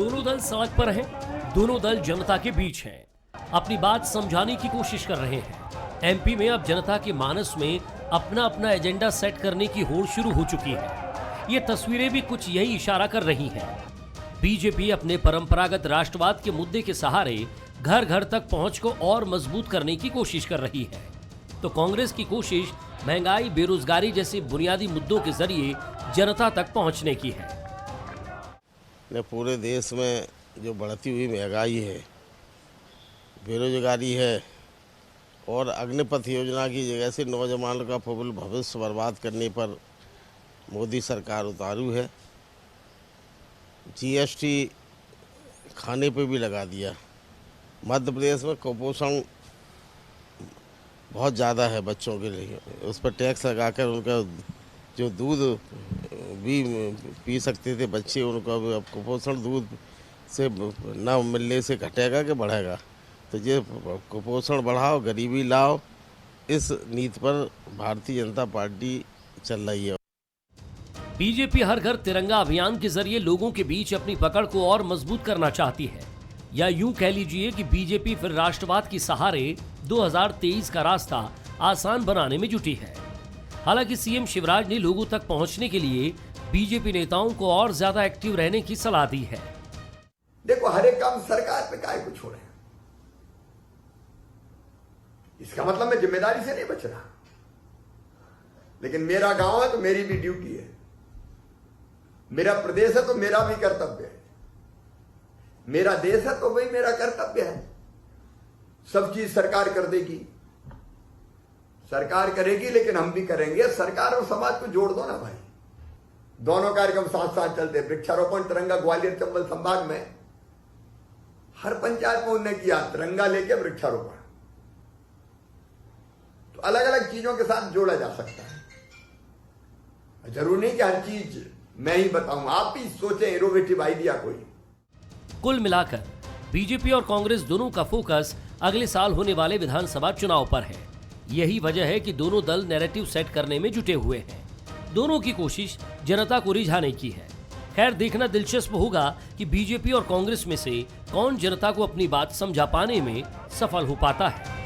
दोनों दल सड़क पर हैं, दोनों दल जनता के बीच हैं, अपनी बात समझाने की कोशिश कर रहे हैं। एमपी में अब जनता के मानस में अपना अपना एजेंडा सेट करने की होड़ शुरू हो चुकी है। ये तस्वीरें भी कुछ यही इशारा कर रही हैं। बीजेपी अपने परंपरागत राष्ट्रवाद के मुद्दे के सहारे घर घर तक पहुंच को और मजबूत करने की कोशिश कर रही है, तो कांग्रेस की कोशिश महंगाई, बेरोजगारी जैसे बुनियादी मुद्दों के जरिए जनता तक पहुंचने की है। पूरे देश में जो बढ़ती हुई महंगाई है, बेरोजगारी है और अग्निपथ योजना की जगह से नौजवानों का प्रबल भविष्य बर्बाद करने पर मोदी सरकार उतारू है। जीएसटी खाने पे भी लगा दिया। मध्य प्रदेश में कुपोषण बहुत ज़्यादा है बच्चों के लिए, उस पर टैक्स लगाकर उनका जो दूध भी पी सकते थे बच्चे, उनको अब कुपोषण दूध से ना मिलने से घटेगा कि बढ़ेगा। तो ये कुपोषण बढ़ाओ, गरीबी लाओ, इस नीति पर भारतीय जनता पार्टी चल रही है। बीजेपी हर घर तिरंगा अभियान के जरिए लोगों के बीच अपनी पकड़ को और मजबूत करना चाहती है, या यूं कह लीजिए कि बीजेपी फिर राष्ट्रवाद के सहारे 2023 का रास्ता आसान बनाने में जुटी है। हालांकि सीएम शिवराज ने लोगों तक पहुंचने के लिए बीजेपी नेताओं को और ज्यादा एक्टिव रहने की सलाह दी है। देखो, हर एक काम सरकार पे काहे को छोड़े, इसका मतलब मैं जिम्मेदारी से नहीं बच रहा, लेकिन मेरा गांव है तो मेरी भी ड्यूटी है, मेरा प्रदेश है तो मेरा भी कर्तव्य है, मेरा देश है तो वही मेरा कर्तव्य है। सब चीज सरकार कर देगी, सरकार करेगी, लेकिन हम भी करेंगे। सरकार और समाज को जोड़ दो ना भाई, दोनों कार्यक्रम साथ साथ चलते। वृक्षारोपण तिरंगा ग्वालियर चंबल संभाग में हर पंचायत में उन्होंने किया, तिरंगा लेके वृक्षारोपण। तो अलग अलग चीजों के साथ जोड़ा जा सकता है, जरूरी नहीं कि हर चीज मैं ही बताऊं, आप भी सोचें इनोवेटिव आइडिया कोई। कुल मिलाकर बीजेपी और कांग्रेस दोनों का फोकस अगले साल होने वाले विधानसभा चुनाव पर है। यही वजह है कि दोनों दल नैरेटिव सेट करने में जुटे हुए हैं। दोनों की कोशिश जनता को रिझाने की है। खैर, देखना दिलचस्प होगा कि बीजेपी और कांग्रेस में से कौन जनता को अपनी बात समझा पाने में सफल हो पाता है।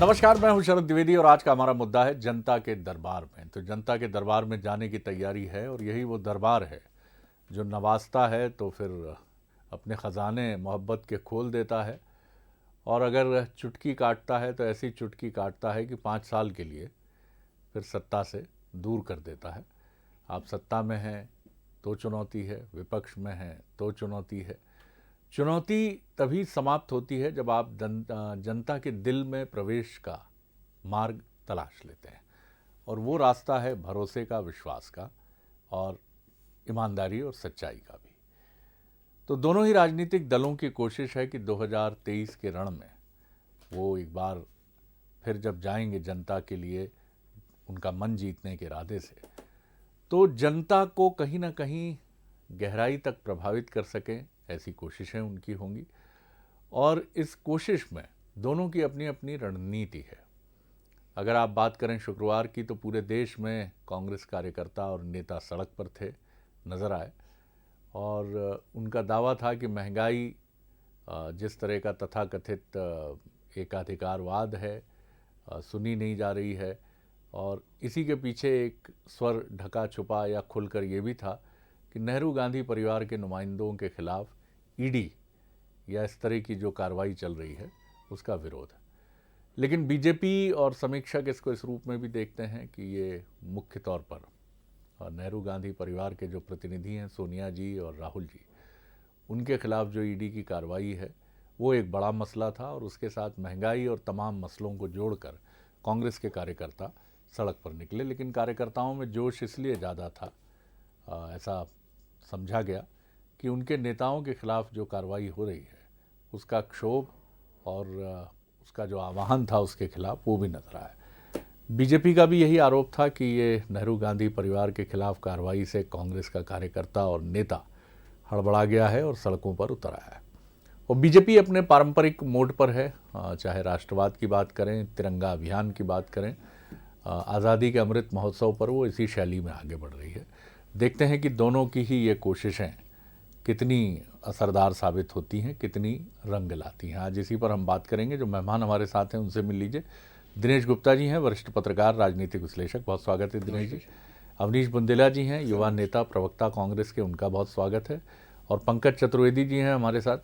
नमस्कार, मैं हूं शरद द्विवेदी और आज का हमारा मुद्दा है जनता के दरबार में। तो जनता के दरबार में जाने की तैयारी है और यही वो दरबार है जो नवाजता है तो फिर अपने ख़जाने मोहब्बत के खोल देता है, और अगर चुटकी काटता है तो ऐसी चुटकी काटता है कि 5 साल के लिए फिर सत्ता से दूर कर देता है। आप सत्ता में हैं तो चुनौती है, विपक्ष में हैं तो चुनौती है। चुनौती तभी समाप्त होती है जब आप जनता के दिल में प्रवेश का मार्ग तलाश लेते हैं, और वो रास्ता है भरोसे का, विश्वास का और ईमानदारी और सच्चाई का भी। तो दोनों ही राजनीतिक दलों की कोशिश है कि 2023 के रण में वो एक बार फिर जब जाएंगे जनता के लिए उनका मन जीतने के इरादे से, तो जनता को कहीं ना कहीं गहराई तक प्रभावित कर सकें, ऐसी कोशिशें उनकी होंगी। और इस कोशिश में दोनों की अपनी अपनी रणनीति है। अगर आप बात करें शुक्रवार की, तो पूरे देश में कांग्रेस कार्यकर्ता और नेता सड़क पर थे, नज़र आए, और उनका दावा था कि महंगाई जिस तरह का तथाकथित एकाधिकारवाद है, सुनी नहीं जा रही है। और इसी के पीछे एक स्वर ढका छुपा या खुलकर ये भी था कि नेहरू गांधी परिवार के नुमाइंदों के खिलाफ ईडी या इस तरह की जो कार्रवाई चल रही है उसका विरोध है। लेकिन बीजेपी और समीक्षक इसको इस रूप में भी देखते हैं कि ये मुख्य तौर पर नेहरू गांधी परिवार के जो प्रतिनिधि हैं, सोनिया जी और राहुल जी, उनके खिलाफ जो ईडी की कार्रवाई है वो एक बड़ा मसला था, और उसके साथ महंगाई और तमाम मसलों को जोड़कर कांग्रेस के कार्यकर्ता सड़क पर निकले। लेकिन कार्यकर्ताओं में जोश इसलिए ज़्यादा था, ऐसा समझा गया कि उनके नेताओं के खिलाफ जो कार्रवाई हो रही है उसका क्षोभ और उसका जो आह्वान था उसके खिलाफ वो भी नजर आया। बीजेपी का भी यही आरोप था कि ये नेहरू गांधी परिवार के खिलाफ कार्रवाई से कांग्रेस का कार्यकर्ता और नेता हड़बड़ा गया है और सड़कों पर उतर आया है। और बीजेपी अपने पारंपरिक मोड पर है, चाहे राष्ट्रवाद की बात करें, तिरंगा अभियान की बात करें, आज़ादी के अमृत महोत्सव पर वो इसी शैली में आगे बढ़ रही है। देखते हैं कि दोनों की ही ये कोशिशें कितनी असरदार साबित होती हैं, कितनी रंग लाती हैं। आज इसी पर हम बात करेंगे। जो मेहमान हमारे साथ हैं उनसे मिल लीजिए। दिनेश गुप्ता जी हैं, वरिष्ठ पत्रकार, राजनीतिक विश्लेषक, बहुत स्वागत है दिनेश जी। अवनीश बुंदेला जी हैं, युवा नेता, प्रवक्ता कांग्रेस के, उनका बहुत स्वागत है। और पंकज चतुर्वेदी जी हैं हमारे साथ,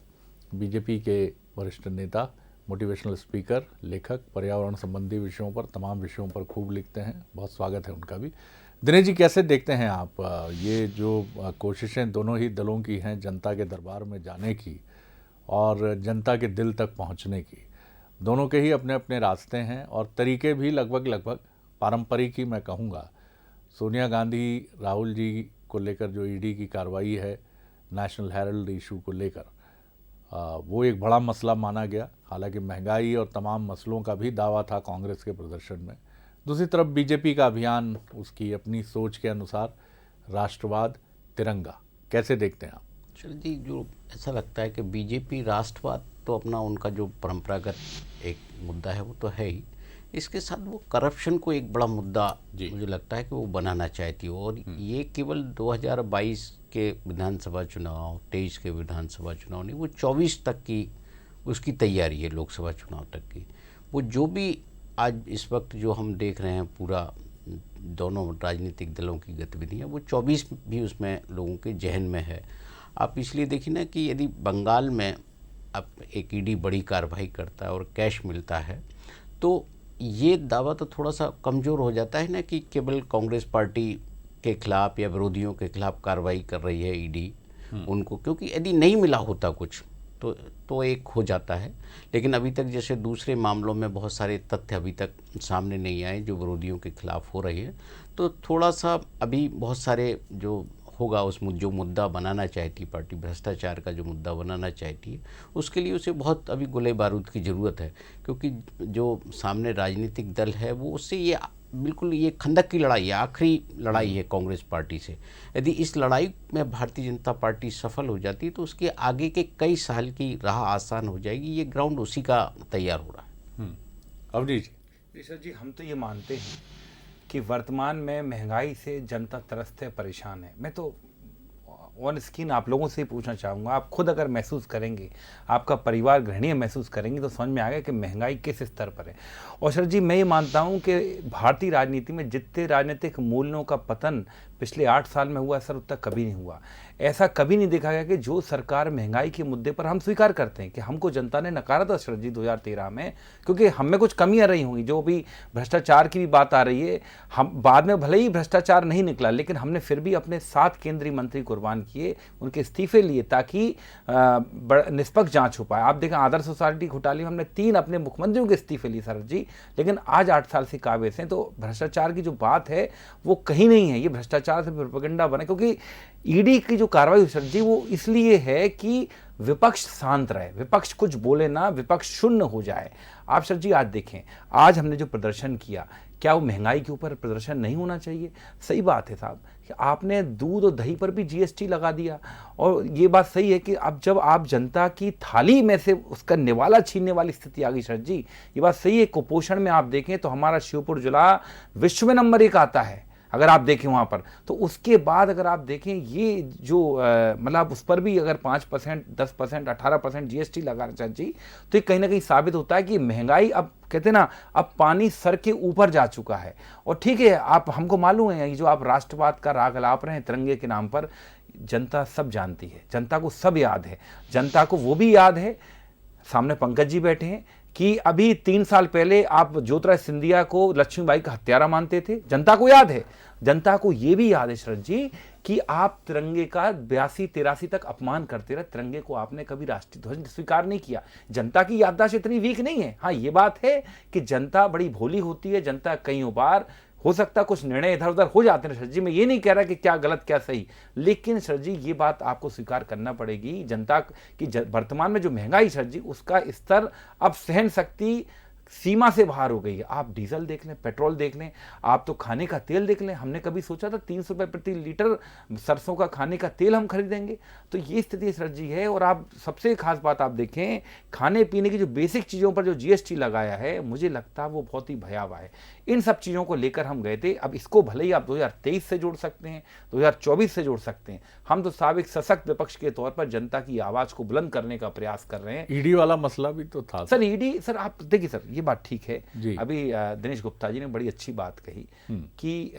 बीजेपी के वरिष्ठ नेता, मोटिवेशनल स्पीकर, लेखक, पर्यावरण संबंधी विषयों पर, तमाम विषयों पर खूब लिखते हैं, बहुत स्वागत है उनका भी। दिनेश जी, कैसे देखते हैं आप ये जो कोशिशें दोनों ही दलों की हैं जनता के दरबार में जाने की और जनता के दिल तक पहुंचने की? दोनों के ही अपने अपने रास्ते हैं और तरीके भी लगभग पारंपरिक ही मैं कहूँगा। सोनिया गांधी, राहुल जी को लेकर जो ईडी की कार्रवाई है, नेशनल हेराल्ड इशू को लेकर, वो एक बड़ा मसला माना गया। हालांकि महंगाई और तमाम मसलों का भी दावा था कांग्रेस के प्रदर्शन में। दूसरी तरफ बीजेपी का अभियान, उसकी अपनी सोच के अनुसार राष्ट्रवाद, तिरंगा, कैसे देखते हैं आप? शरद जी, जो ऐसा लगता है कि बीजेपी राष्ट्रवाद तो अपना उनका जो परंपरागत एक मुद्दा है वो तो है ही, इसके साथ वो करप्शन को एक बड़ा मुद्दा मुझे लगता है कि वो बनाना चाहती है। और ये केवल 2022 के विधानसभा चुनाव, 23 के विधानसभा चुनाव नहीं, वो 24 तक की उसकी तैयारी है, लोकसभा चुनाव तक की। वो जो भी आज इस वक्त जो हम देख रहे हैं, पूरा दोनों राजनीतिक दलों की गतिविधियाँ, वो 24 भी उसमें लोगों के जहन में है। आप इसलिए देखिए ना कि यदि बंगाल में अब एक ईडी बड़ी कार्रवाई करता है और कैश मिलता है, तो ये दावा तो थोड़ा सा कमज़ोर हो जाता है ना कि केवल कांग्रेस पार्टी के खिलाफ या विरोधियों के खिलाफ कार्रवाई कर रही है ईडी उनको, क्योंकि यदि नहीं मिला होता कुछ तो एक हो जाता है। लेकिन अभी तक जैसे दूसरे मामलों में बहुत सारे तथ्य अभी तक सामने नहीं आए जो विरोधियों के खिलाफ हो रही है, तो थोड़ा सा अभी बहुत सारे जो होगा उस जो मुद्दा बनाना चाहती है पार्टी, भ्रष्टाचार का जो मुद्दा बनाना चाहती है, उसके लिए उसे बहुत अभी गोले बारूद की ज़रूरत है। क्योंकि जो सामने राजनीतिक दल है वो उससे ये बिल्कुल ये खंदक की लड़ाई है, आखिरी लड़ाई है कांग्रेस पार्टी से। यदि इस लड़ाई में भारतीय जनता पार्टी सफल हो जाती है तो उसके आगे के कई साल की राह आसान हो जाएगी। ये ग्राउंड उसी का तैयार हो रहा है। अवनीश जी सर जी, हम तो ये मानते हैं कि वर्तमान में महंगाई से जनता त्रस्त है, परेशान है। मैं तो ऑन स्क्रीन आप लोगों से ही पूछना चाहूँगा, आप खुद अगर महसूस करेंगे, आपका परिवार गृहिणी महसूस करेंगे, तो समझ में आ गया कि महंगाई किस स्तर पर है। और सर जी, मैं ये मानता हूँ कि भारतीय राजनीति में जितने राजनीतिक मूल्यों का पतन पिछले 8 साल में हुआ सर, उतना कभी नहीं हुआ। ऐसा कभी नहीं देखा गया कि जो सरकार महंगाई के मुद्दे पर हम स्वीकार करते हैं कि हमको जनता ने नकारा था शरद जी 2013 में, क्योंकि हम में कुछ कमियां रही होंगी। जो भी भ्रष्टाचार की भी बात आ रही है, हम बाद में भले ही भ्रष्टाचार नहीं निकला, लेकिन हमने फिर भी अपने 7 केंद्रीय मंत्री कुर्बान किए, उनके इस्तीफे लिए ताकि निष्पक्ष जांच हो पाए। आप देखें, आदर्श सोसाइटी घोटाले में हमने 3 अपने मुख्यमंत्रियों के इस्तीफे लिए शरद जी, लेकिन आज 8 साल से काबिज हैं। तो भ्रष्टाचार की जो बात है वो कहीं नहीं है, ये भ्रष्टाचार से प्रोपेगेंडा बने। क्योंकि ईडी की जो कार्रवाई सर जी वो इसलिए है कि विपक्ष शांत रहे, विपक्ष कुछ बोले ना, विपक्ष शून्य हो जाए। आप सर जी आज देखें, आज हमने जो प्रदर्शन किया, क्या वो महंगाई के ऊपर प्रदर्शन नहीं होना चाहिए? सही बात है साहब कि आपने दूध और दही पर भी जीएसटी लगा दिया, और ये बात सही है कि अब जब आप जनता की थाली में से उसका निवाला छीनने वाली स्थिति आ गई सर जी, ये बात सही है। कुपोषण में आप देखें तो हमारा श्योपुर जिला विश्व में नंबर 1 आता है, अगर आप देखें वहाँ पर। तो उसके बाद अगर आप देखें ये जो मतलब उस पर भी अगर 5%, 10%, 18% जीएसटी लगा रहा जी, तो ये कहीं ना कहीं साबित होता है कि महंगाई, अब कहते हैं ना, अब पानी सर के ऊपर जा चुका है। और ठीक है, आप हमको मालूम है, ये जो आप राष्ट्रवाद का राग अलाप रहे हैं तिरंगे के नाम पर, जनता सब जानती है, जनता को सब याद है। जनता को वो भी याद है, सामने पंकज जी बैठे हैं, कि अभी 3 साल पहले आप ज्योतिराज सिंधिया को लक्ष्मीबाई का हत्यारा मानते थे, जनता को याद है। जनता को यह भी याद है शरद जी कि आप तिरंगे का 82-83 तक अपमान करते रहे, तिरंगे को आपने कभी राष्ट्रीय ध्वज स्वीकार नहीं किया। जनता की याददाश्त इतनी वीक नहीं है। हाँ, ये बात है कि जनता बड़ी भोली होती है, जनता कई बार हो सकता है कुछ निर्णय इधर उधर हो जाते हैं शरद जी, मैं ये नहीं कह रहा कि क्या गलत क्या सही, लेकिन शरद जी ये बात आपको स्वीकार करना पड़ेगी, जनता की वर्तमान में जो महंगाई शरद जी, उसका स्तर अब सहन शक्ति सीमा से बाहर हो गई है। आप डीजल देख लें, पेट्रोल देख लें, आप तो खाने का तेल देख लें। हमने कभी सोचा था 300 रुपये प्रति लीटर सरसों का खाने का तेल हम खरीदेंगे? तो ये स्थिति शरद जी है। और आप सबसे खास बात आप देखें, खाने पीने की जो बेसिक चीज़ों पर जो जीएसटी लगाया है, मुझे लगता है वो बहुत ही भयावह है। इन सब चीज़ों को लेकर हम गए थे। अब इसको भले ही आप 2023 से जोड़ सकते हैं, 2024 से जोड़ सकते हैं। हम तो साबिक सशक्त विपक्ष के तौर पर जनता की आवाज़ को बुलंद करने का प्रयास कर रहे हैं। ईडी वाला मसला भी तो था सर। ईडी सर, आप देखिए सर, ये बात ठीक है जी। अभी दिनेश गुप्ता जी ने बड़ी अच्छी बात कही कि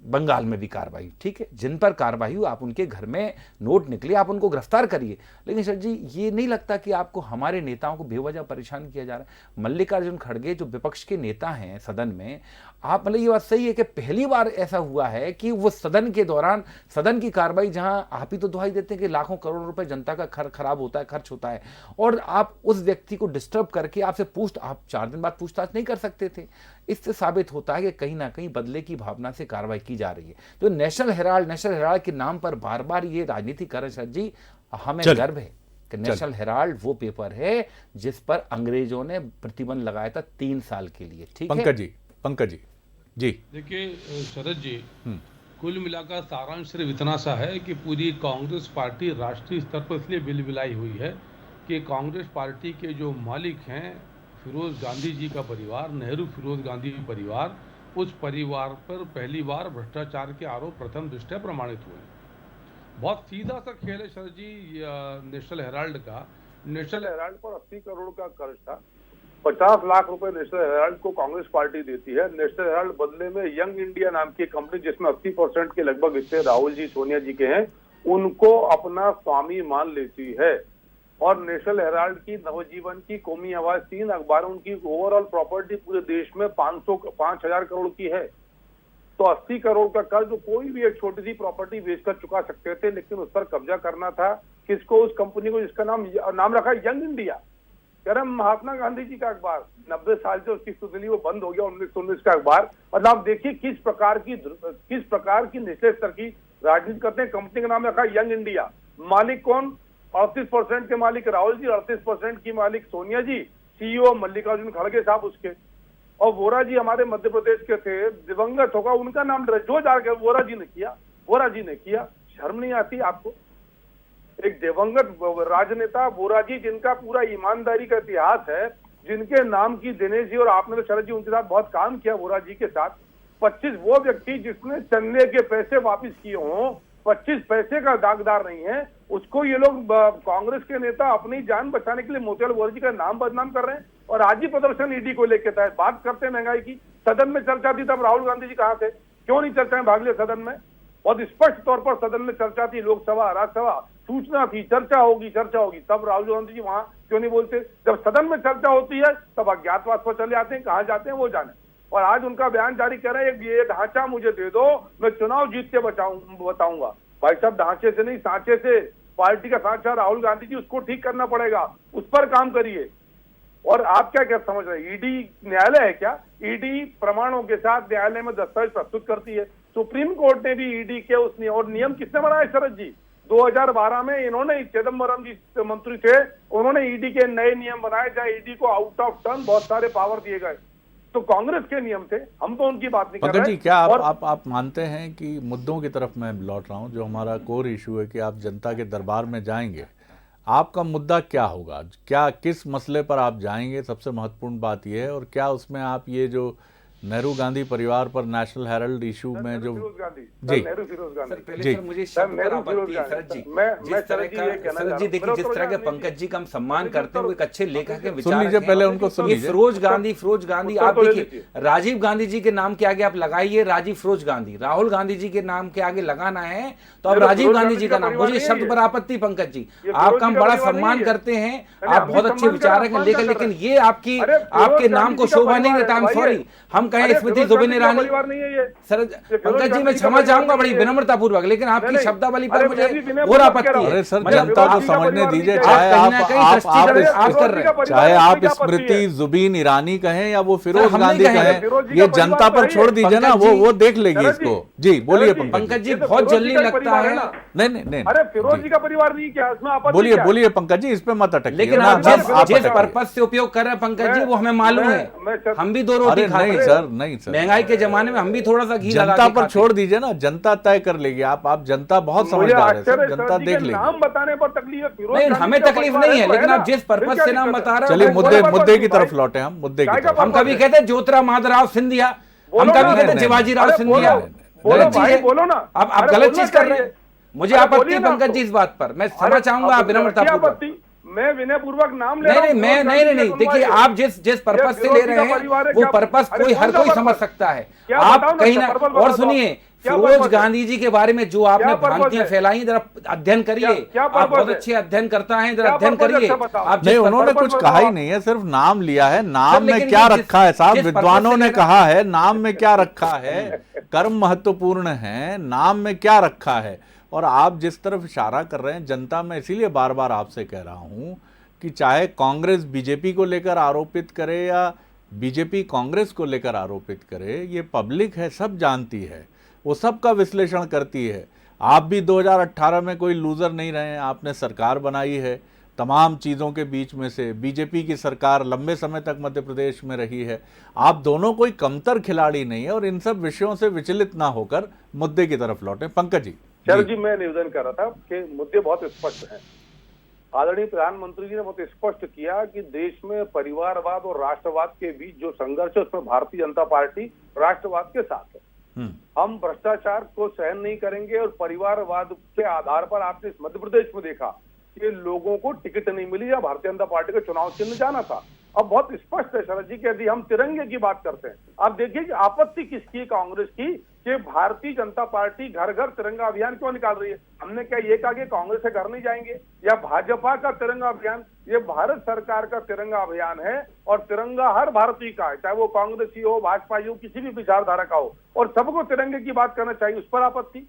बंगाल में भी कार्रवाई, ठीक है, जिन पर कार्रवाई हुई आप उनके घर में नोट निकले, आप उनको गिरफ्तार करिए। लेकिन सर जी, ये नहीं लगता कि आपको हमारे नेताओं को बेवजह परेशान किया जा रहा है? मल्लिकार्जुन खड़गे जो विपक्ष के नेता हैं सदन में, आप मतलब ये बात सही है कि पहली बार ऐसा हुआ है कि वो सदन के दौरान सदन की कार्रवाई, जहां आप ही तो दुहाई देते हैं कि लाखों करोड़ रुपए जनता का खराब होता है, खर्च होता है, और आप उस व्यक्ति को डिस्टर्ब करके आपसे आप 4 दिन बाद पूछताछ नहीं कर सकते थे। इससे साबित होता है कि कहीं ना कहीं बदले की भावना से कार्रवाई की जा रही है। तो नेशनल हेराल्ड के नाम पर बार बार ये राजनीति कर रहे सर जी, हमें गर्व है कि नेशनल हेराल्ड वो पेपर है जिस पर अंग्रेजों ने प्रतिबंध लगाया था 3 साल के लिए। ठीक है पंकज जी देखिए शरद जी, कुल मिलाकर सारांश सिर्फ इतना सा है कि पूरी कांग्रेस पार्टी राष्ट्रीय स्तर पर इसलिए बिलबिलाई हुई है कि कांग्रेस पार्टी के जो मालिक हैं फिरोज गांधी जी का परिवार, नेहरू फिरोज गांधी परिवार, उस परिवार पर पहली बार भ्रष्टाचार के आरोप प्रथम दृष्टया प्रमाणित हुए। बहुत सीधा सा खेल है शरद जी नेशनल हेराल्ड का। नेशनल हेराल्ड पर 80 करोड़ का कर्ज था, 50 लाख रुपए नेशनल हेराल्ड को कांग्रेस पार्टी देती है। नेशनल हेराल्ड बदले में यंग इंडिया नाम की कंपनी, जिसमें 80% के लगभग हिस्से राहुल जी सोनिया जी के हैं, उनको अपना स्वामी मान लेती है। और नेशनल हेराल्ड की, नवजीवन की, कौमी आवाज, 3 अखबारों की ओवरऑल प्रॉपर्टी पूरे देश में 5,000 करोड़ की है। तो 80 करोड़ का कर्ज कोई भी एक छोटी सी प्रॉपर्टी बेचकर चुका सकते थे, लेकिन उस पर कब्जा करना था किसको? उस कंपनी को जिसका नाम रखा यंग इंडिया। कह रहे महात्मा गांधी जी का अखबार 90 साल से उसकी सुधली वो बंद हो गया, 1919 का अखबार। मतलब आप देखिए किस प्रकार की निचले स्तर की राजनीति करते हैं। कंपनी का नाम रखा यंग इंडिया। मालिक कौन? 38% के मालिक राहुल जी, 38% की मालिक सोनिया जी, सीईओ मल्लिकार्जुन खड़गे साहब उसके। और वोरा जी हमारे मध्य प्रदेश के थे, दिवंगत होगा, उनका नाम जो जाकर वोरा जी ने किया। शर्म नहीं आती आपको? एक दिवंगत राजनेता वोरा जी, जिनका पूरा ईमानदारी का इतिहास है, जिनके नाम की दिनेश जी और आपने तो शरद जी उनके साथ बहुत काम किया वोरा जी के साथ। 25 वो व्यक्ति जिसने चंदे के पैसे वापिस किए हों, 25 पैसे का दागदार नहीं है, उसको ये लोग कांग्रेस के नेता अपनी जान बचाने के लिए मोतीलाल वोरा जी का नाम बदनाम कर रहे हैं। और आज ही प्रदर्शन ईडी को लेकर था। बात करते हैं महंगाई की, सदन में चर्चा थी, तब राहुल गांधी जी कहां थे? क्यों नहीं चर्चा में भाग लिया सदन में? बहुत स्पष्ट तौर पर सदन में चर्चा थी, लोकसभा राज्यसभा, सूचना थी, चर्चा होगी, तब राहुल गांधी जी वहां क्यों नहीं बोलते? जब सदन में चर्चा होती है तब अज्ञातवास पर चले आते हैं, कहां जाते हैं वो जाने। और आज उनका बयान जारी कर रहे हैं, ये ढांचा मुझे दे दो, मैं चुनाव जीत के बताऊंगा। भाई साहब, ढांचे से नहीं सांचे से, पार्टी का सांचा राहुल गांधी जी, उसको ठीक करना पड़ेगा, उस पर काम करिए। और आप क्या समझ रहे हैं? ईडी न्यायालय है क्या? ईडी प्रमाणों के साथ न्यायालय में दस्तावेज प्रस्तुत करती है। सुप्रीम कोर्ट ने भी ईडी के उस नियम किसने बनाए शरद जी? 2012 में इन्होंने, चिदम्बरम जी मंत्री थे, उन्होंने ईडी के नए नियम बनाए, जहां ईडी को आउट ऑफ टर्न बहुत सारे पावर दिए गए। तो कांग्रेस के नियम थे, हम तो उनकी बात नहीं कर रहे। जी, क्या आप मानते हैं कि मुद्दों की तरफ मैं लौट रहा हूं, जो हमारा कोर इशू है कि आप जनता के दरबार में जाएंगे, आपका मुद्दा क्या होगा? क्या किस मसले पर आप जाएंगे? सबसे महत्वपूर्ण बात यह है। और क्या उसमें आप ये जो नेहरू गांधी परिवार पर नेशनल हेराल्ड इशू में जो जी नेहरू फिरोज गांधी जी, मुझे शर्त जी देखिए, जिस तरह के पंकज जी का हम सम्मान करते हैं, वो एक अच्छे लेखक के विचार लीजिए, पहले उनको सुन लीजिए। फिरोज गांधी आप देखिए, राजीव गांधी जी के नाम के आगे आप लगाइए राजीव फिरोज गांधी, राहुल गांधी जी के नाम के आगे लगाना है तो अब राजीव गांधी जी का नाम। मुझे शब्द पर आपत्ति पंकज जी, आपका हम बड़ा सम्मान करते हैं, आप बहुत अच्छे विचारक हैं, लेकिन ये आपके नाम को शोभा नहीं देता। आई एम सॉरी, हम कहें स्मृति जुबिन ईरानी सर, पंकज जी मैं क्षमा चाहूंगा बड़ी विनम्रता पूर्वक, लेकिन आपकी शब्दावली पर मुझे और आपत्ति है। अरे सर, जनता को समझने दीजिए, चाहे आप स्मृति जुबिन ईरानी कहें या वो फिरोज गांधी कहें, ये जनता पर छोड़ दीजिए ना, वो देख लेगी इसको। जी बोलिए पंकज जी, बहुत जल्दी लगता है। नहीं, अरे फिरोज जी का परिवार नहीं, क्या इसमें आपत्ति? बोलिए पंकज जी, इस पे मत अटकिए। लेकिन आप जिस पर्पज से उपयोग कर रहे हैं पंकज जी, वो हमें मालूम है। हम भी 2 रोटी खाते हैं। नहीं सर, महंगाई के जमाने में हम भी थोड़ा सा घी जनता पर छोड़ दीजिए ना, जनता तय कर लेगी। आप जनता बहुत समझदार है सर, जनता देख लेगी। नाम बताने पर तकलीफ है, फिरोज नहीं, हमें तकलीफ नहीं है, लेकिन आप जिस पर्पज से नाम बता रहे हैं। चलिए मुद्दे की तरफ लौटे, हम मुद्दे की तरफ। हम कभी कहते हैं ज्योतिराव माधवराव सिंधिया, हम कभी कहते हैं शिवाजी राव सिंधिया। गलत चीज है, बोलो ना, आप गलत चीज कर रहे हैं। मुझे आपत्ति है पंकज जी इस बात पर, मैं क्षमा चाहूंगा, आप विनम्रतापूर्वक। मैं विनय पूर्वक नाम ले नहीं, देखिए आप जिस पर्पज से ले रहे हैं वो पर्पज हर कोई समझ सकता है। आप कहीं ना, और सुनिए, फिरोज गांधी जी के बारे में जो आपने भ्रांतियां फैलाई, जरा अध्ययन करिए। आप बहुत अच्छे अध्ययन करता है, जरा अध्ययन करिए। आप नहीं, उन्होंने कुछ कहा ही नहीं है, सिर्फ नाम लिया है। नाम में क्या रखा है साहब, विद्वानों ने कहा है नाम में क्या रखा है, कर्म महत्वपूर्ण है, नाम में क्या रखा है। और आप जिस तरफ इशारा कर रहे हैं जनता, में इसीलिए बार बार आपसे कह रहा हूं कि चाहे कांग्रेस बीजेपी को लेकर आरोपित करे या बीजेपी कांग्रेस को लेकर आरोपित करे, ये पब्लिक है, सब जानती है, वो सबका विश्लेषण करती है। आप भी 2018 में कोई लूजर नहीं रहे हैं, आपने सरकार बनाई है। तमाम चीज़ों के बीच में से बीजेपी की सरकार लंबे समय तक मध्य प्रदेश में रही है। आप दोनों कोई कमतर खिलाड़ी नहीं है, और इन सब विषयों से विचलित ना होकर मुद्दे की तरफ लौटे। पंकज जी। सर जी, मैं निवेदन कर रहा था कि मुद्दे बहुत स्पष्ट हैं। आदरणीय प्रधानमंत्री जी ने बहुत स्पष्ट किया कि देश में परिवारवाद और राष्ट्रवाद के बीच जो संघर्ष है उसमें भारतीय जनता पार्टी राष्ट्रवाद के साथ है। हम भ्रष्टाचार को सहन नहीं करेंगे, और परिवारवाद के आधार पर आपने इस मध्य प्रदेश में देखा कि लोगों को टिकट नहीं मिली या भारतीय जनता पार्टी का चुनाव चिन्ह जाना था। अब बहुत स्पष्ट है शरद जी कि यदि हम तिरंगे की बात करते हैं, आप देखिए कि आपत्ति किसकी, कांग्रेस की, कि भारतीय जनता पार्टी घर घर तिरंगा अभियान क्यों निकाल रही है। हमने क्या ये कहा कि कांग्रेस के घर नहीं जाएंगे, या भाजपा का तिरंगा अभियान? ये भारत सरकार का तिरंगा अभियान है, और तिरंगा हर भारतीय का है, चाहे वो कांग्रेसी हो, भाजपा हो, किसी भी विचारधारा का हो, और सबको तिरंगे की बात करना चाहिए। उस पर आपत्ति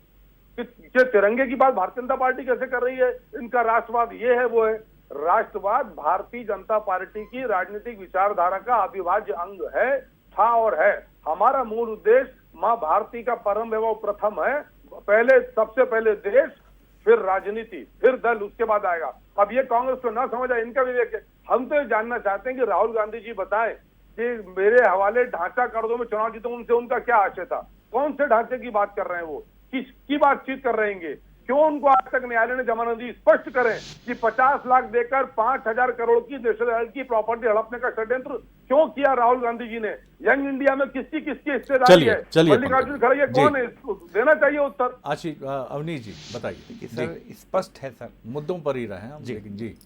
कि तिरंगे की बात भारतीय जनता पार्टी कैसे कर रही है, इनका राष्ट्रवाद ये है वो है। राष्ट्रवाद भारतीय जनता पार्टी की राजनीतिक विचारधारा का अविभाज्य अंग है, था और है। हमारा मूल उद्देश्य मां भारती का परम वैभव प्रथम है। पहले, सबसे पहले देश, फिर राजनीति, फिर दल, उसके बाद आएगा। अब ये कांग्रेस को ना समझ आए, इनका विवेक है। हम तो ये जानना चाहते हैं कि राहुल गांधी जी बताएं कि मेरे हवाले ढांचा कर दो, मैं चुनाव जीतूं, उनसे उनका क्या आशय था? कौन से ढांचे की बात कर रहे हैं वो, किसकी बातचीत कर रहे हैं? क्यों उनको आज तक न्यायालय ने जमानत दी? स्पष्ट करें कि 50 लाख देकर 5,000 करोड़ की नेशनल हेल्थ की प्रॉपर्टी हड़पने का षड्यंत्र क्यों किया राहुल गांधी जी ने? यंग इंडिया में किसकी किसकी हिस्सेदारी है? मल्लिकार्जुन खड़गे कौन है? देना चाहिए उत्तर। आशीष, अवनीश जी बताइए। सर स्पष्ट है, सर मुद्दों पर ही रहे हम, लेकिन जी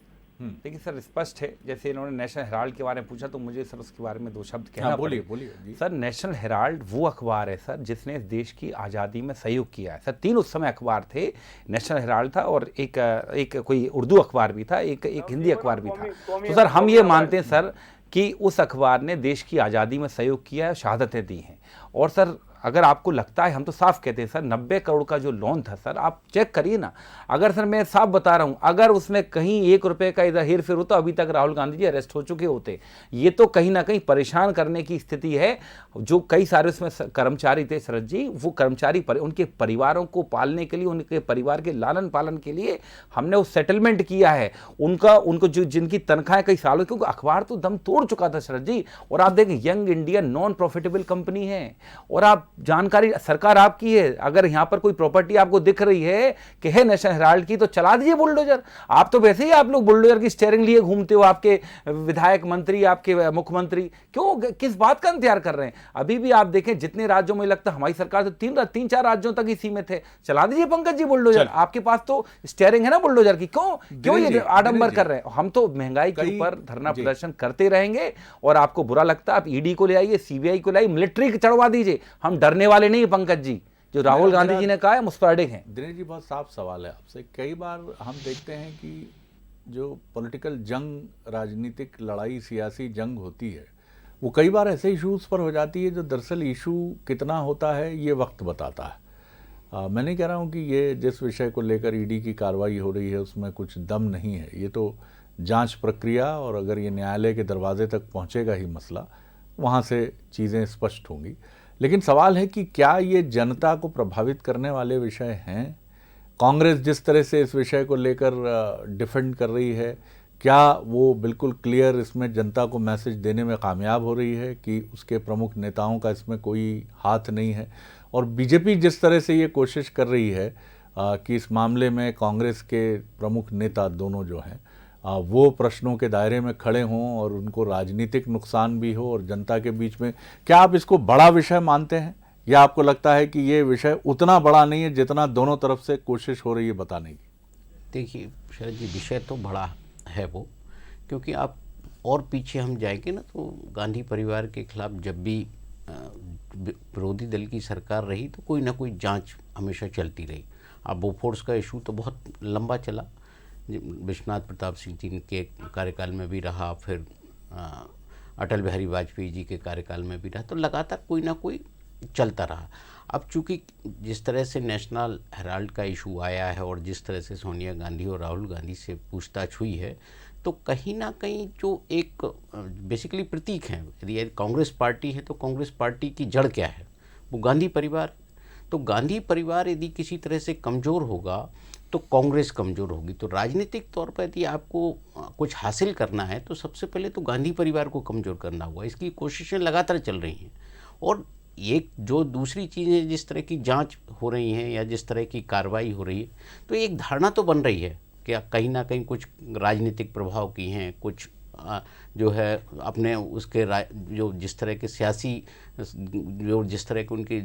देखिए सर स्पष्ट है। जैसे इन्होंने नेशनल हेराल्ड के बारे में पूछा, तो मुझे सर उसके बारे में 2 शब्द कहना बोलिए बोलिए। सर नेशनल हेराल्ड वो अखबार है सर जिसने इस देश की आज़ादी में सहयोग किया है। सर 3 उस समय अखबार थे, नेशनल हेराल्ड था, और एक कोई उर्दू अखबार भी था, एक हिंदी अखबार भी था। तो सर हम ये मानते हैं सर कि उस अखबार ने देश की आज़ादी में सहयोग किया है, शहादतें दी हैं। और सर अगर आपको लगता है, हम तो साफ कहते हैं सर 90 करोड़ का जो लोन था सर, आप चेक करिए ना। अगर सर मैं साफ बता रहा हूं, अगर उसमें कहीं 1 रुपए का इधर हेर फेर होता, अभी तक राहुल गांधी जी अरेस्ट हो चुके होते। ये तो कहीं ना कहीं परेशान करने की स्थिति है। जो कई सारे उसमें कर्मचारी थे शरद जी, वो कर्मचारी उनके परिवारों को पालने के लिए, उनके परिवार के लालन पालन के लिए हमने वो सेटलमेंट किया है। उनको जो जिनकी तनख्वाहें कई सालों, क्योंकि अखबार तो दम तोड़ चुका था शरद जी। और आप देखें, young India non profitable company है, और आप जानकारी सरकार आपकी है। अगर यहां पर कोई प्रॉपर्टी आपको दिख रही है कि है नेशनल हेराल्ड की, तो चला दीजिए बुलडोजर। आप तो वैसे ही आप लोग बुलडोजर की स्टीयरिंग लिए घूमते हो, आपके विधायक मंत्री, आपके मुख्यमंत्री क्यों, किस बात का इंतजार कर रहे हैं? अभी भी आप देखें जितने राज्यों में लगता है हमारी सरकार तो 3-4 राज्यों तक ही सीमित है। चला दीजिए पंकज जी बुलडोजर, आपके पास तो स्टीयरिंग है ना बुलडोजर की। क्यों ये आडंबर कर रहे हैं? हम तो महंगाई के ऊपर धरना प्रदर्शन करते रहेंगे, और आपको बुरा लगता है आप ईडी को ले आइए, सीबीआई को ले आइए, मिलिट्री चढ़वा दीजिए। हम डरने वाले नहीं पंकज जी, जो राहुल गांधी जी ने कहा है मुस्तैद हैं। दिनेश जी, बहुत साफ सवाल है आपसे। कई बार हम देखते हैं कि जो पॉलिटिकल जंग, राजनीतिक लड़ाई, सियासी जंग होती है, वो कई बार ऐसे इश्यूज़ पर हो जाती है जो दरअसल इशू कितना होता है ये वक्त बताता है। मैं नहीं कह रहा हूँ कि ये जिस विषय को लेकर ईडी की कार्रवाई हो रही है उसमें कुछ दम नहीं है, ये तो जांच प्रक्रिया, और अगर ये न्यायालय के दरवाजे तक पहुँचेगा ही मसला, वहाँ से चीज़ें स्पष्ट होंगी। लेकिन सवाल है कि क्या ये जनता को प्रभावित करने वाले विषय हैं? कांग्रेस जिस तरह से इस विषय को लेकर डिफेंड कर रही है, क्या वो बिल्कुल क्लियर इसमें जनता को मैसेज देने में कामयाब हो रही है कि उसके प्रमुख नेताओं का इसमें कोई हाथ नहीं है? और बीजेपी जिस तरह से ये कोशिश कर रही है कि इस मामले में कांग्रेस के प्रमुख नेता दोनों जो हैं वो प्रश्नों के दायरे में खड़े हों और उनको राजनीतिक नुकसान भी हो और जनता के बीच में, क्या आप इसको बड़ा विषय मानते हैं या आपको लगता है कि ये विषय उतना बड़ा नहीं है जितना दोनों तरफ से कोशिश हो रही है बताने की? देखिए शरद जी, विषय तो बड़ा है वो, क्योंकि आप और पीछे हम जाएंगे ना तो गांधी परिवार के खिलाफ जब भी विरोधी दल की सरकार रही तो कोई ना कोई जांच हमेशा चलती रही। अब बोफोर्स का इशू तो बहुत लंबा चला, विश्वनाथ प्रताप सिंह जी के कार्यकाल में भी रहा, फिर अटल बिहारी वाजपेयी जी के कार्यकाल में भी रहा, तो लगातार कोई ना कोई चलता रहा। अब चूंकि जिस तरह से नेशनल हेराल्ड का इशू आया है और जिस तरह से सोनिया गांधी और राहुल गांधी से पूछताछ हुई है, तो कहीं ना कहीं जो एक बेसिकली प्रतीक है, यदि कांग्रेस पार्टी है तो कांग्रेस पार्टी की जड़ क्या है, वो गांधी परिवार। तो गांधी परिवार यदि किसी तरह से कमज़ोर होगा तो कांग्रेस कमज़ोर होगी। तो राजनीतिक तौर पर यदि आपको कुछ हासिल करना है तो सबसे पहले तो गांधी परिवार को कमज़ोर करना होगा। इसकी कोशिशें लगातार चल रही हैं। और एक जो दूसरी चीज़ें जिस तरह की जांच हो रही हैं या जिस तरह की कार्रवाई हो रही है, तो एक धारणा तो बन रही है कि कहीं ना कहीं कुछ राजनीतिक प्रभाव की हैं, कुछ जो है अपने उसके जो जिस तरह के सियासी जो जिस तरह के उनके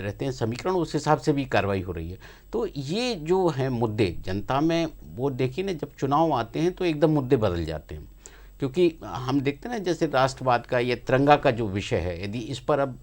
रहते हैं समीकरण, उस हिसाब से भी कार्रवाई हो रही है। तो ये जो है मुद्दे जनता में, वो देखिए ना, जब चुनाव आते हैं तो एकदम मुद्दे बदल जाते हैं, क्योंकि हम देखते हैं ना जैसे राष्ट्रवाद का या तिरंगा का जो विषय है, यदि इस पर अब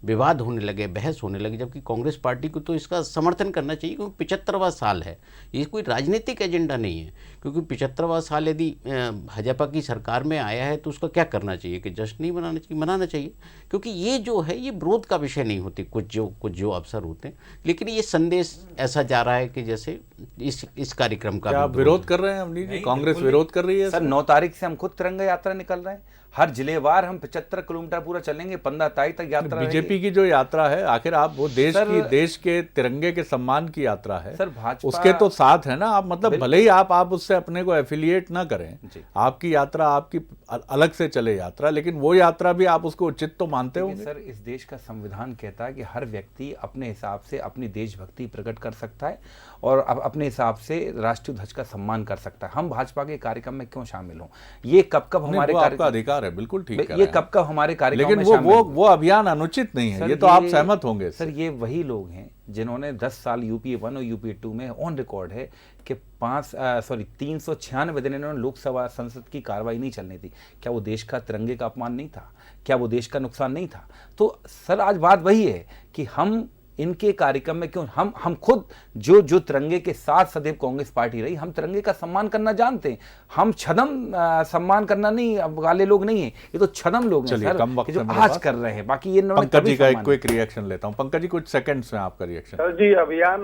विवाद होने लगे, बहस होने लगे, जबकि कांग्रेस पार्टी को तो इसका समर्थन करना चाहिए क्योंकि 75वां साल है, ये कोई राजनीतिक एजेंडा नहीं है। क्योंकि 75वां साल यदि भाजपा की सरकार में आया है तो उसका क्या करना चाहिए कि जश्न नहीं मनाना चाहिए, मनाना चाहिए, क्योंकि ये जो है ये विरोध का विषय नहीं होती कुछ जो अवसर होते हैं। लेकिन ये संदेश ऐसा जा रहा है कि जैसे इस कार्यक्रम का आप विरोध कर रहे हैं अवनीश जी? कांग्रेस विरोध कर रही है सर। 9 तारीख से हम खुद तिरंगा यात्रा निकल रहे हैं, हर जिलेवार हम 75 किलोमीटर पूरा चलेंगे, 15 तारीख तक यात्रा। बीजेपी की जो यात्रा है, आखिर आप वो देश के तिरंगे के सम्मान की यात्रा है सर, भाजपा उसके तो साथ है ना आप, मतलब भले ही आप उससे अपने को एफिलिएट ना करें, आपकी यात्रा आपकी अलग से चले यात्रा, लेकिन वो यात्रा भी आप उसको उचित तो मानते होंगे। सर, इस देश का संविधान कहता है कि हर व्यक्ति अपने हिसाब से अपनी देशभक्ति प्रकट कर सकता है और अपने हिसाब से राष्ट्रीय ध्वज का सम्मान कर सकता है। हम भाजपा के कार्यक्रम में क्यों शामिल हों? ये कब हमारे अधिकार है, बिल्कुल ठीक है, ये कब हमारे कार्यक्रम में शामिल, लेकिन वो अभियान अनुचित नहीं है, ये तो आप सहमत होंगे सर। ये वही लोग हैं जिन्होंने 10 साल यूपीए 1 और यूपीए 2 में ऑन रिकॉर्ड है कि 396 दिन इन्होंने लोकसभा संसद की कार्रवाई नहीं चलनी थी। क्या वो देश का तिरंगे का अपमान नहीं था? क्या वो देश का नुकसान नहीं था? तो सर आज बात वही है कि हम इनके कार्यक्रम में क्यों, हम खुद जो तिरंगे के साथ सदैव कांग्रेस पार्टी रही, हम तिरंगे का सम्मान करना जानते हैं। हम छदम सम्मान करना नहीं वाले लोग नहीं है, ये तो छदम लोग हैं सर जो आज कर रहे हैं। बाकी ये पंकज जी का एक क्विक रिएक्शन लेता हूं। पंकज जी कुछ सेकंड्स में आपका रिएक्शन। सर जी, अभियान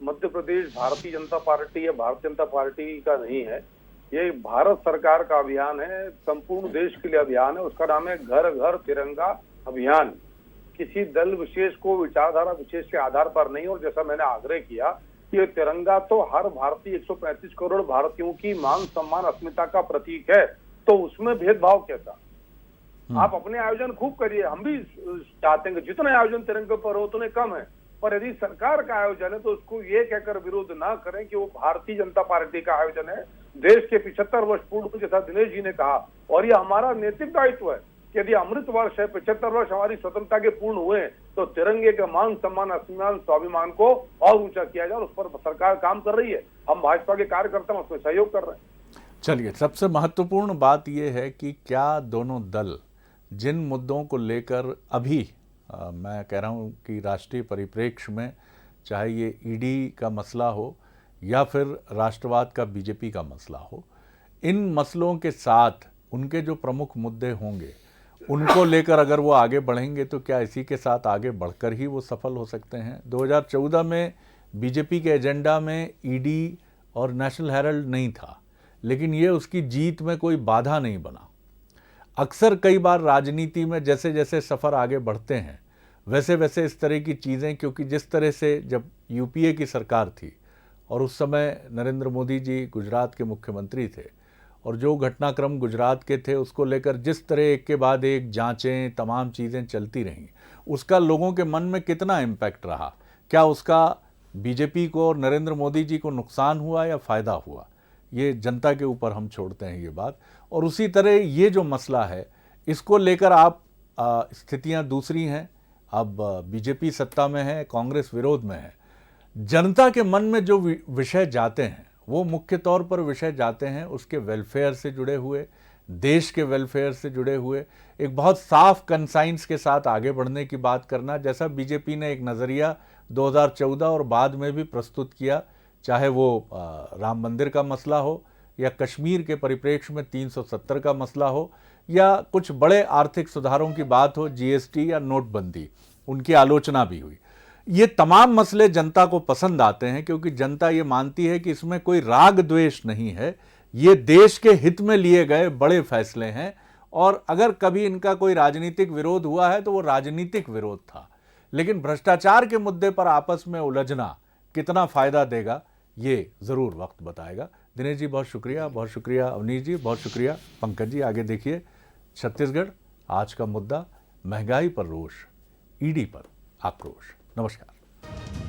मध्य प्रदेश भारतीय जनता पार्टी या भारतीय जनता पार्टी का नहीं है, ये भारत सरकार का अभियान है, संपूर्ण देश के लिए अभियान है। उसका नाम है घर घर तिरंगा अभियान। किसी दल विशेष को विचारधारा विशेष के आधार पर नहीं, और जैसा मैंने आग्रह किया कि ये तिरंगा तो हर भारतीय 135 करोड़ भारतीयों की मान सम्मान अस्मिता का प्रतीक है, तो उसमें भेदभाव कैसा? आप अपने आयोजन खूब करिए, हम भी चाहते हैं कि जितने आयोजन तिरंगे पर हो उतने कम है, पर यदि सरकार का आयोजन है तो उसको ये कहकर विरोध ना करें कि वो भारतीय जनता पार्टी का आयोजन है। देश के 75 वर्ष पूर्ण, जैसा दिनेश जी ने कहा, और ये हमारा नैतिक दायित्व है। यदि अमृत वर्ष है, 75 वर्ष हमारी स्वतंत्रता के पूर्ण हुए, तो तिरंगे के मान सम्मान अस्मिता स्वाभिमान को और ऊंचा किया जाए, उस पर सरकार काम कर रही है। हम भाजपा के कार्यकर्ता उसमें सहयोग कर रहे हैं। चलिए, सबसे महत्वपूर्ण बात यह है कि क्या दोनों दल जिन मुद्दों को लेकर अभी मैं कह रहा हूं कि राष्ट्रीय परिप्रेक्ष्य में, चाहे ये ईडी का मसला हो या फिर राष्ट्रवाद का बीजेपी का मसला हो, इन मसलों के साथ उनके जो प्रमुख मुद्दे होंगे उनको लेकर अगर वो आगे बढ़ेंगे तो क्या इसी के साथ आगे बढ़कर ही वो सफल हो सकते हैं? 2014 में बीजेपी के एजेंडा में ईडी और नेशनल हेराल्ड नहीं था, लेकिन ये उसकी जीत में कोई बाधा नहीं बना। अक्सर कई बार राजनीति में जैसे जैसे सफ़र आगे बढ़ते हैं वैसे वैसे इस तरह की चीज़ें, क्योंकि जिस तरह से जब यूपीए की सरकार थी और उस समय नरेंद्र मोदी जी गुजरात के मुख्यमंत्री थे और जो घटनाक्रम गुजरात के थे उसको लेकर जिस तरह एक के बाद एक जांचें, तमाम चीज़ें चलती रहीं, उसका लोगों के मन में कितना इम्पैक्ट रहा? क्या उसका बीजेपी को और नरेंद्र मोदी जी को नुकसान हुआ या फ़ायदा हुआ? ये जनता के ऊपर हम छोड़ते हैं ये बात। और उसी तरह ये जो मसला है इसको लेकर आप स्थितियां दूसरी हैं। अब बीजेपी सत्ता में है, कांग्रेस विरोध में है। जनता के मन में जो विषय जाते हैं वो मुख्य तौर पर विषय जाते हैं उसके वेलफेयर से जुड़े हुए, देश के वेलफेयर से जुड़े हुए, एक बहुत साफ कंसाइंस के साथ आगे बढ़ने की बात करना, जैसा बीजेपी ने एक नज़रिया 2014 और बाद में भी प्रस्तुत किया, चाहे वो राम मंदिर का मसला हो या कश्मीर के परिप्रेक्ष्य में 370 का मसला हो या कुछ बड़े आर्थिक सुधारों की बात हो, जीएसटी या नोटबंदी, उनकी आलोचना भी हुई। ये तमाम मसले जनता को पसंद आते हैं क्योंकि जनता ये मानती है कि इसमें कोई राग द्वेष नहीं है, ये देश के हित में लिए गए बड़े फैसले हैं और अगर कभी इनका कोई राजनीतिक विरोध हुआ है तो वो राजनीतिक विरोध था। लेकिन भ्रष्टाचार के मुद्दे पर आपस में उलझना कितना फ़ायदा देगा ये ज़रूर वक्त बताएगा। दिनेश जी बहुत शुक्रिया अवनीश जी बहुत शुक्रिया, पंकज जी आगे देखिए। छत्तीसगढ़ आज का मुद्दा महंगाई पर रोष, ईडी पर आक्रोश। नमस्कार।